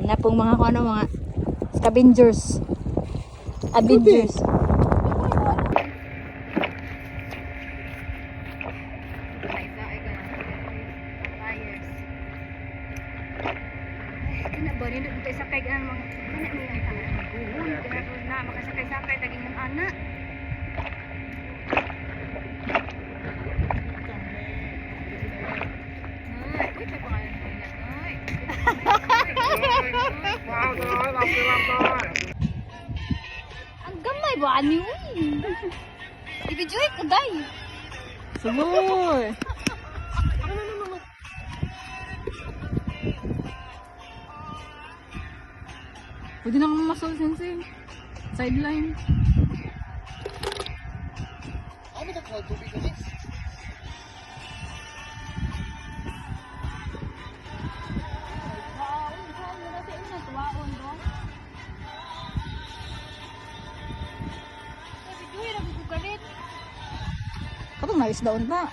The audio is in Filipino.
Na pong mga ano, mga scavengers. Avengers. Bari na dito sakay ka mga anak niya ta. Kaya na makasakay-sakay taging ng anak. Ay, uy pa pangalan mo na. Ay. Ang gamay ba ani uy. Ibidyoy ko day. Sumoy. Pwede na kang masol, sensei. Sideline. Ano ba ito? Tubig ka guys? Kapag mais daon pa.